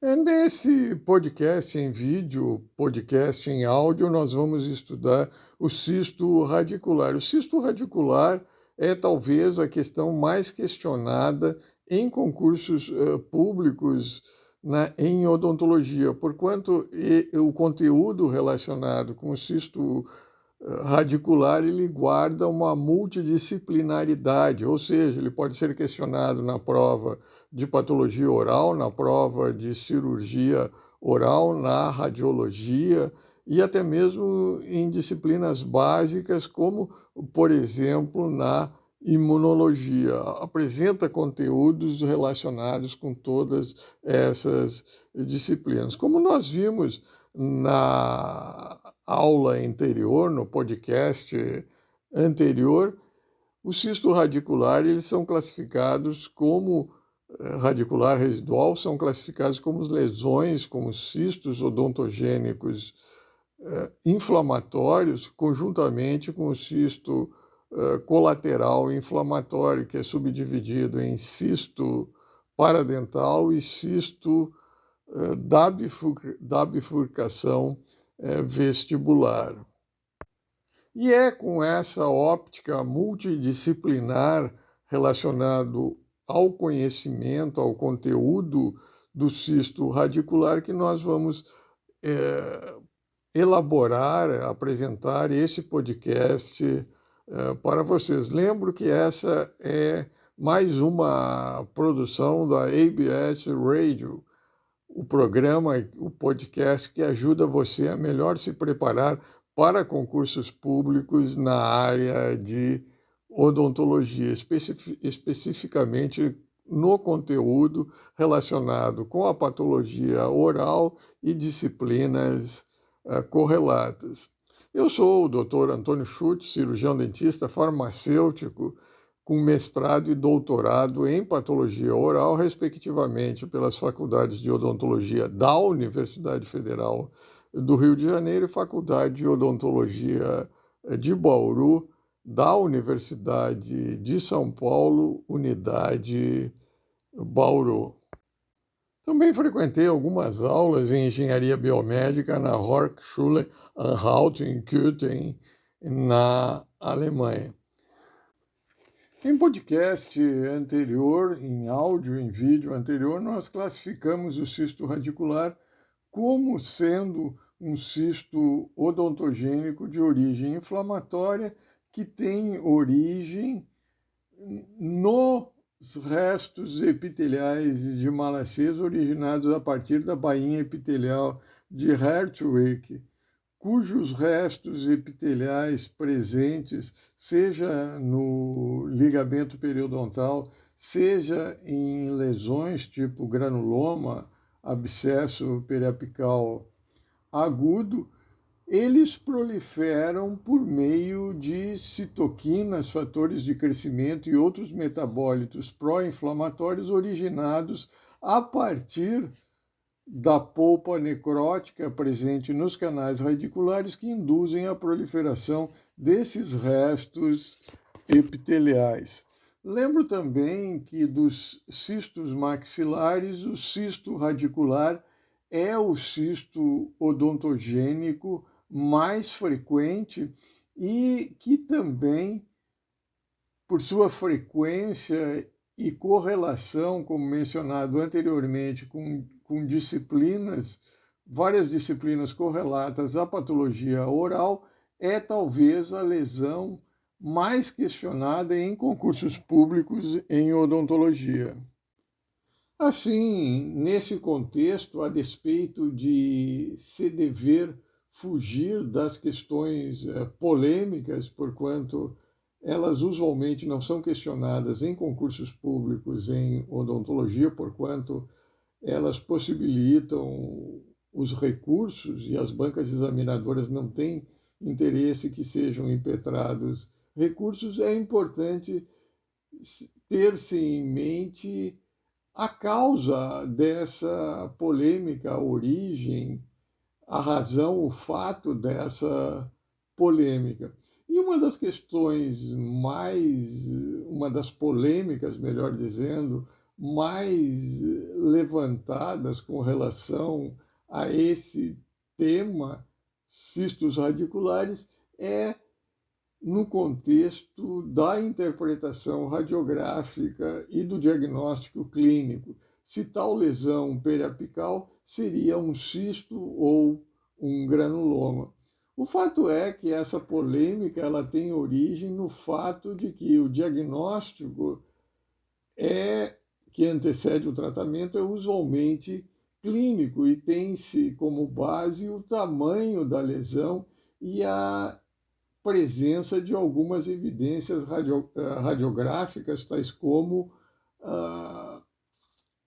Nesse podcast em vídeo, podcast em áudio, nós vamos estudar o cisto radicular. O cisto radicular é talvez a questão mais questionada em concursos públicos em odontologia, porquanto o conteúdo relacionado com o cisto radicular ele guarda uma multidisciplinaridade, ou seja, ele pode ser questionado na prova de patologia oral, na prova de cirurgia oral, na radiologia e até mesmo em disciplinas básicas, como, por exemplo, na imunologia. Apresenta conteúdos relacionados com todas essas disciplinas. Como nós vimos na aula anterior, no podcast anterior, o cisto radicular, eles são classificados como radicular residual, são classificados como lesões, como cistos odontogênicos inflamatórios, conjuntamente com o cisto colateral inflamatório, que é subdividido em cisto paradental e cisto da bifurcação vestibular. E é com essa óptica multidisciplinar relacionado ao conhecimento, ao conteúdo do cisto radicular que nós vamos elaborar, apresentar esse podcast para vocês. Lembro que essa é mais uma produção da ABS Radio, o programa, o podcast que ajuda você a melhor se preparar para concursos públicos na área de odontologia, especificamente no conteúdo relacionado com a patologia oral e disciplinas correlatas. Eu sou o Dr. Antônio Schutz, cirurgião dentista farmacêutico, com mestrado e doutorado em patologia oral, respectivamente, pelas faculdades de odontologia da Universidade Federal do Rio de Janeiro e Faculdade de Odontologia de Bauru, da Universidade de São Paulo, Unidade Bauru. Também frequentei algumas aulas em engenharia biomédica na Hochschule Anhalt em Köthen, na Alemanha. Em podcast anterior, em áudio, em vídeo anterior, nós classificamos o cisto radicular como sendo um cisto odontogênico de origem inflamatória que tem origem nos restos epiteliais de Malassez originados a partir da bainha epitelial de Hertwig, cujos restos epiteliais presentes, seja no ligamento periodontal, seja em lesões tipo granuloma, abscesso periapical agudo, eles proliferam por meio de citoquinas, fatores de crescimento e outros metabólitos pró-inflamatórios originados a partir da polpa necrótica presente nos canais radiculares que induzem a proliferação desses restos epiteliais. Lembro também que dos cistos maxilares, o cisto radicular é o cisto odontogênico mais frequente e que também, por sua frequência e correlação, como mencionado anteriormente, com disciplinas, várias disciplinas correlatas à patologia oral, é talvez a lesão mais questionada em concursos públicos em odontologia. Assim, nesse contexto, a despeito de se dever fugir das questões polêmicas, porquanto elas usualmente não são questionadas em concursos públicos em odontologia, porquanto elas possibilitam os recursos e as bancas examinadoras não têm interesse que sejam impetrados recursos, é importante ter-se em mente a causa dessa polêmica, a origem, a razão, o fato dessa polêmica. E uma das questões uma das polêmicas, melhor dizendo, mais levantadas com relação a esse tema, cistos radiculares, é no contexto da interpretação radiográfica e do diagnóstico clínico, se tal lesão periapical seria um cisto ou um granuloma. O fato é que essa polêmica ela tem origem no fato de que o diagnóstico que antecede o tratamento é usualmente clínico e tem-se como base o tamanho da lesão e a presença de algumas evidências radiográficas, tais como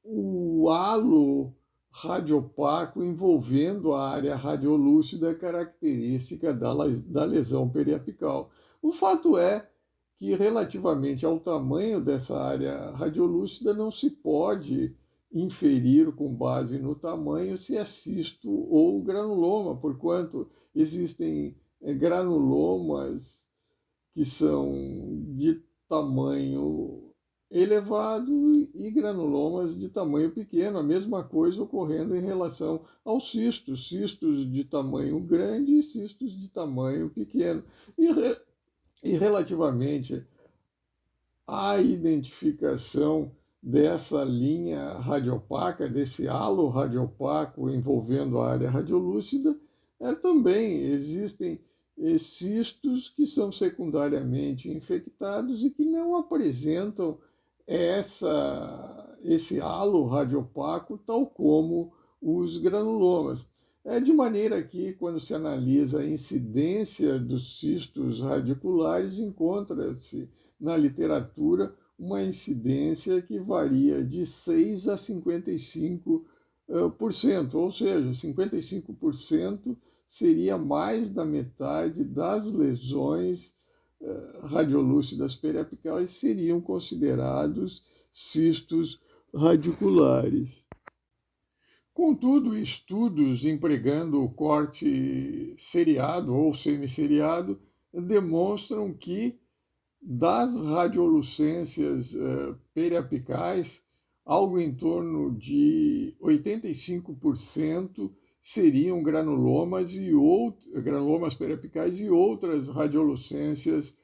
o halo radiopaco envolvendo a área radiolúcida característica da lesão periapical. O fato é que, relativamente ao tamanho dessa área radiolúcida, não se pode inferir com base no tamanho se é cisto ou granuloma, porquanto existem granulomas que são de tamanho elevado e granulomas de tamanho pequeno, a mesma coisa ocorrendo em relação aos cistos, cistos de tamanho grande e cistos de tamanho pequeno. E relativamente à identificação dessa linha radiopaca, desse halo radiopaco envolvendo a área radiolúcida, também existem cistos que são secundariamente infectados e que não apresentam esse halo radiopaco, tal como os granulomas. De maneira que, quando se analisa a incidência dos cistos radiculares, encontra-se na literatura uma incidência que varia de 6 a 55%, ou seja, 55% seria mais da metade das lesões radiolúcidas periapicais seriam considerados cistos radiculares. Contudo, estudos empregando o corte seriado ou semisseriado demonstram que das radiolucências periapicais, algo em torno de 85% seriam granulomas granulomas periapicais e outras radiolucências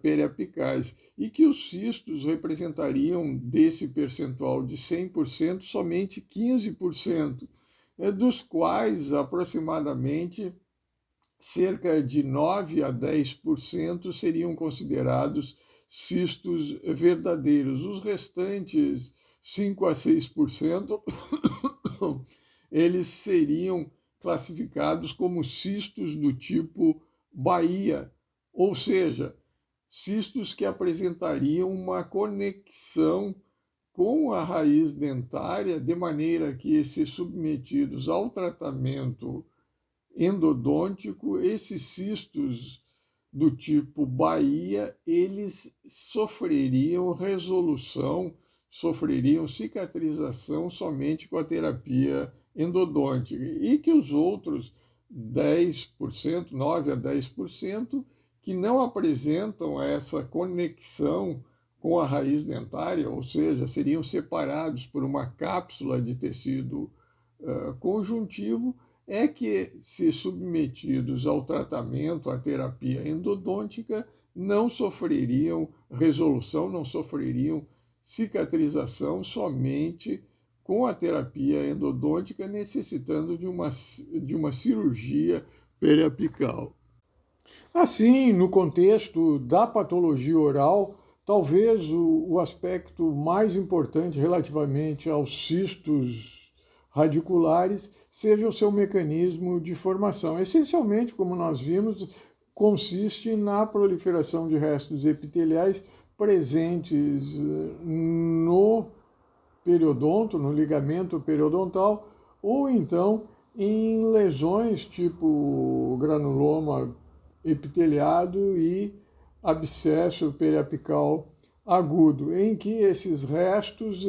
periapicais, e que os cistos representariam desse percentual de 100% somente 15%, dos quais aproximadamente cerca de 9 a 10% seriam considerados cistos verdadeiros. Os restantes 5 a 6% eles seriam classificados como cistos do tipo Bahia, ou seja, cistos que apresentariam uma conexão com a raiz dentária, de maneira que, se submetidos ao tratamento endodôntico, esses cistos do tipo Bahia, eles sofreriam resolução, sofreriam cicatrização somente com a terapia endodôntica, e que os outros 10%, 9 a 10%, que não apresentam essa conexão com a raiz dentária, ou seja, seriam separados por uma cápsula de tecido conjuntivo, é que, se submetidos ao tratamento, à terapia endodôntica, não sofreriam resolução, não sofreriam cicatrização somente com a terapia endodôntica, necessitando de uma cirurgia periapical. Assim, no contexto da patologia oral, talvez o aspecto mais importante relativamente aos cistos radiculares seja o seu mecanismo de formação. Essencialmente, como nós vimos, consiste na proliferação de restos epiteliais presentes no periodonto, no ligamento periodontal, ou então em lesões tipo granuloma epiteliado e abscesso periapical agudo, em que esses restos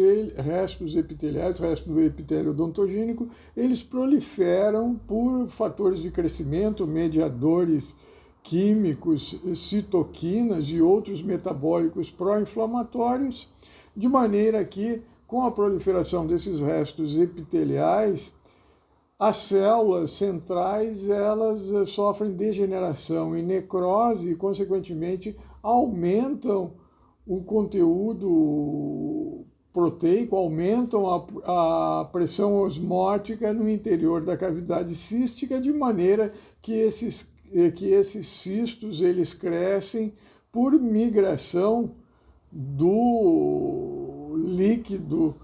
epiteliais, restos do epitélio odontogênico, eles proliferam por fatores de crescimento, mediadores químicos, citoquinas e outros metabólicos pró-inflamatórios, de maneira que, com a proliferação desses restos epiteliais, as células centrais elas sofrem degeneração e necrose e, consequentemente, aumentam o conteúdo proteico, aumentam a pressão osmótica no interior da cavidade cística, de maneira que esses cistos eles crescem por migração do líquido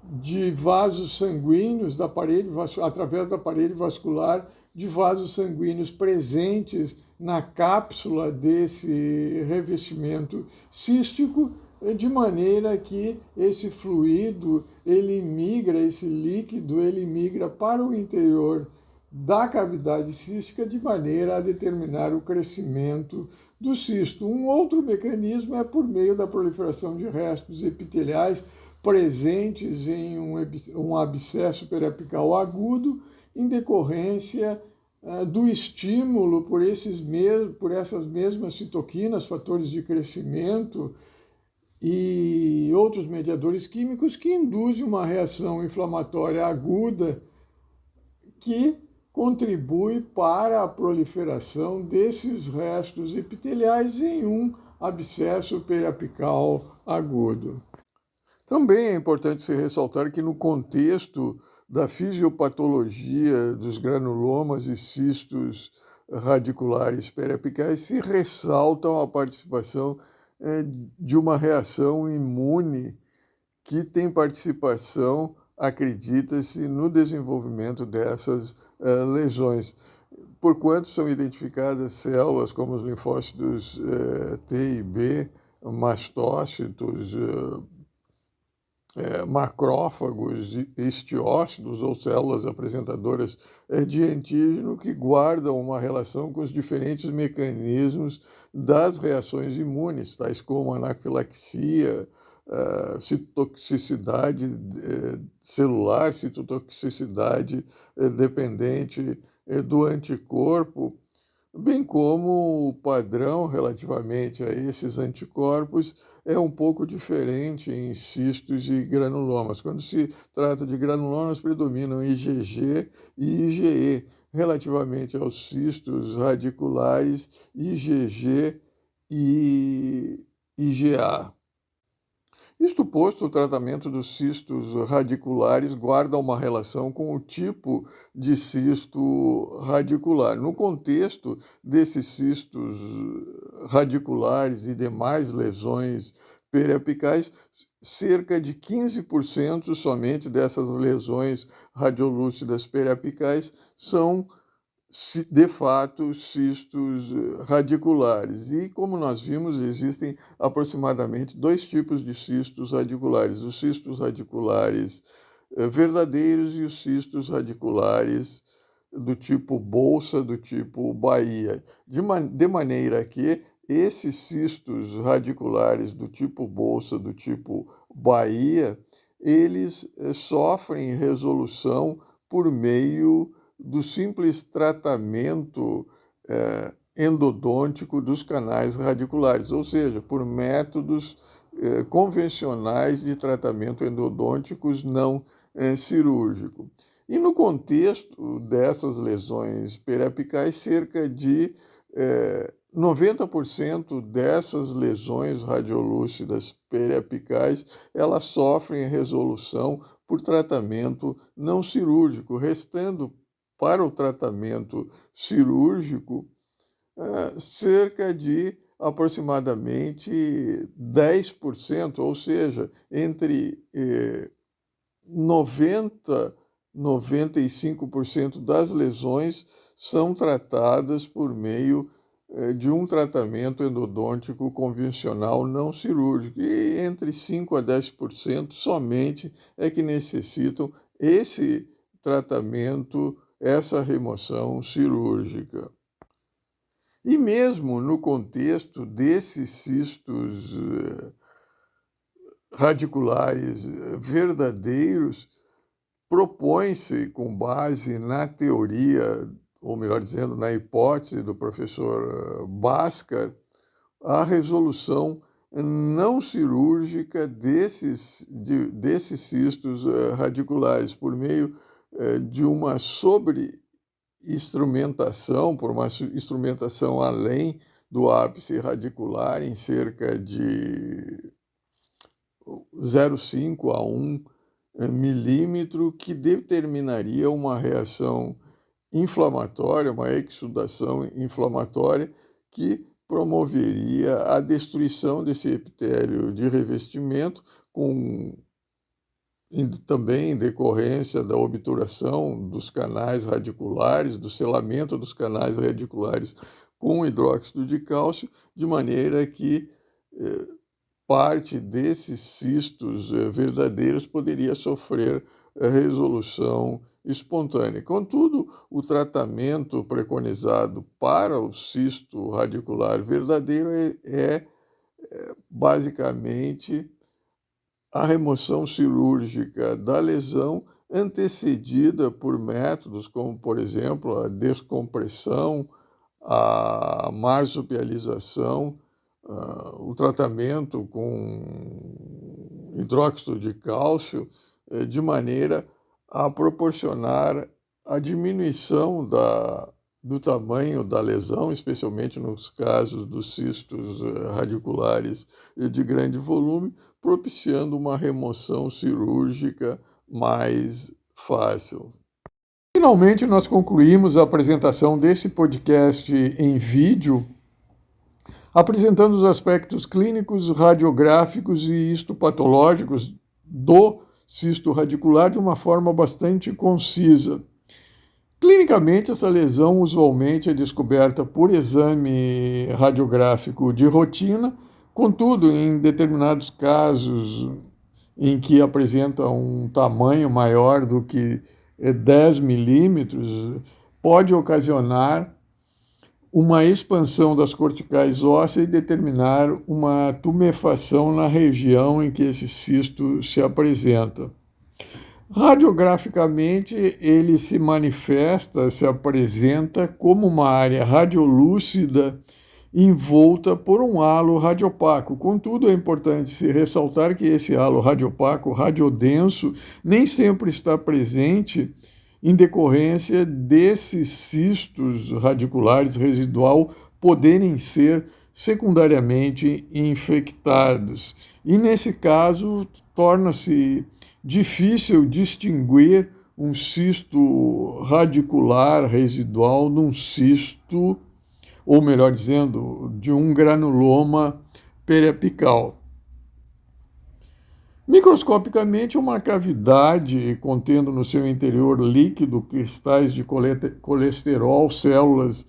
de vasos sanguíneos da parede, através da parede vascular, de vasos sanguíneos presentes na cápsula desse revestimento cístico, de maneira que esse fluido, esse líquido, ele migra para o interior da cavidade cística, de maneira a determinar o crescimento do cisto. Um outro mecanismo é por meio da proliferação de restos epiteliais presentes em um abscesso periapical agudo, em decorrência do estímulo por essas mesmas citoquinas, fatores de crescimento e outros mediadores químicos que induzem uma reação inflamatória aguda que contribui para a proliferação desses restos epiteliais em um abscesso periapical agudo. Também é importante se ressaltar que, no contexto da fisiopatologia dos granulomas e cistos radiculares periapicais, se ressaltam a participação de uma reação imune que tem participação, acredita-se, no desenvolvimento dessas lesões, porquanto são identificadas células como os linfócitos T e B, mastócitos, macrófagos, histiócitos ou células apresentadoras de antígeno que guardam uma relação com os diferentes mecanismos das reações imunes, tais como anafilaxia, citotoxicidade celular, citotoxicidade dependente do anticorpo, bem como o padrão relativamente a esses anticorpos é um pouco diferente em cistos e granulomas. Quando se trata de granulomas, predominam IgG e IgE, relativamente aos cistos radiculares, IgG e IgA. Isto posto, o tratamento dos cistos radiculares guarda uma relação com o tipo de cisto radicular. No contexto desses cistos radiculares e demais lesões periapicais, cerca de 15% somente dessas lesões radiolúcidas periapicais são de fato cistos radiculares. E, como nós vimos, existem aproximadamente dois tipos de cistos radiculares: os cistos radiculares verdadeiros e os cistos radiculares do tipo bolsa, do tipo baía, de maneira que esses cistos radiculares do tipo bolsa, do tipo baía, eles sofrem resolução por meio do simples tratamento endodôntico dos canais radiculares, ou seja, por métodos convencionais de tratamento endodônticos não cirúrgico. E no contexto dessas lesões periapicais, cerca de 90% dessas lesões radiolúcidas periapicais, elas sofrem resolução por tratamento não cirúrgico, restando para o tratamento cirúrgico cerca de aproximadamente 10%, ou seja, entre 90% e 95% das lesões são tratadas por meio de um tratamento endodôntico convencional não cirúrgico, e entre 5% a 10% somente é que necessitam esse tratamento, essa remoção cirúrgica. E mesmo no contexto desses cistos radiculares verdadeiros, propõe-se, com base na teoria, ou melhor dizendo, na hipótese do professor Bhaskar, a resolução não cirúrgica desses cistos radiculares, por meio de uma instrumentação, por uma instrumentação além do ápice radicular, em cerca de 0,5 a 1 milímetro, que determinaria uma reação inflamatória, uma exudação inflamatória, que promoveria a destruição desse epitélio de revestimento, também em decorrência da obturação dos canais radiculares, do selamento dos canais radiculares com hidróxido de cálcio, de maneira que parte desses cistos verdadeiros poderia sofrer resolução espontânea. Contudo, o tratamento preconizado para o cisto radicular verdadeiro é basicamente a remoção cirúrgica da lesão, antecedida por métodos como, por exemplo, a descompressão, a marsupialização, o tratamento com hidróxido de cálcio, de maneira a proporcionar a diminuição do tamanho da lesão, especialmente nos casos dos cistos radiculares de grande volume, propiciando uma remoção cirúrgica mais fácil. Finalmente, nós concluímos a apresentação desse podcast em vídeo, apresentando os aspectos clínicos, radiográficos e histopatológicos do cisto radicular de uma forma bastante concisa. Clinicamente, essa lesão usualmente é descoberta por exame radiográfico de rotina, contudo, em determinados casos em que apresenta um tamanho maior do que 10 milímetros, pode ocasionar uma expansão das corticais ósseas e determinar uma tumefação na região em que esse cisto se apresenta. Radiograficamente, ele se apresenta como uma área radiolúcida envolta por um halo radiopaco. Contudo, é importante se ressaltar que esse halo radiopaco, radiodenso, nem sempre está presente em decorrência desses cistos radiculares residual poderem ser secundariamente infectados. E, nesse caso, torna-se difícil distinguir um cisto radicular residual de um cisto, ou melhor dizendo, de um granuloma periapical. Microscopicamente, uma cavidade contendo no seu interior líquido cristais de colesterol, células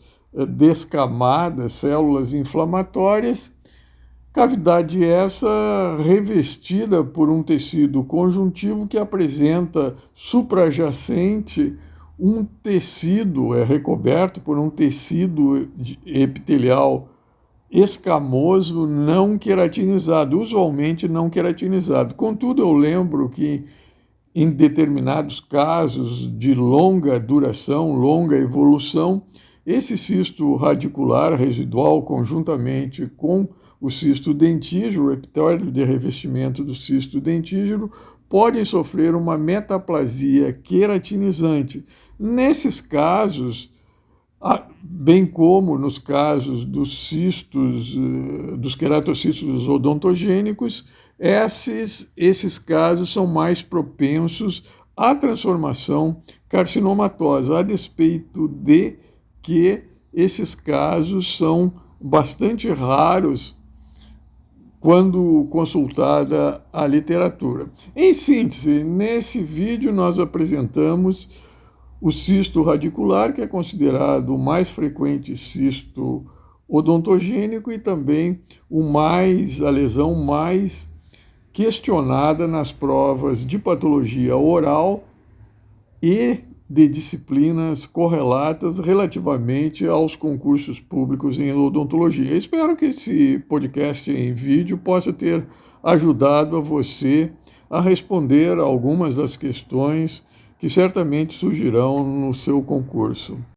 descamadas, células inflamatórias, cavidade essa revestida por um tecido conjuntivo que apresenta suprajacente um tecido, recoberto por um tecido epitelial escamoso não queratinizado, usualmente não queratinizado. Contudo, eu lembro que em determinados casos de longa duração, longa evolução, esse cisto radicular residual, conjuntamente com o cisto dentígero, o epitélio de revestimento do cisto dentígero, podem sofrer uma metaplasia queratinizante. Nesses casos, bem como nos casos dos cistos, dos queratocistos odontogênicos, esses casos são mais propensos à transformação carcinomatosa, a despeito de que esses casos são bastante raros quando consultada a literatura. Em síntese, nesse vídeo nós apresentamos o cisto radicular, que é considerado o mais frequente cisto odontogênico e também a lesão mais questionada nas provas de patologia oral e de disciplinas correlatas relativamente aos concursos públicos em odontologia. Espero que esse podcast em vídeo possa ter ajudado a você a responder algumas das questões que certamente surgirão no seu concurso.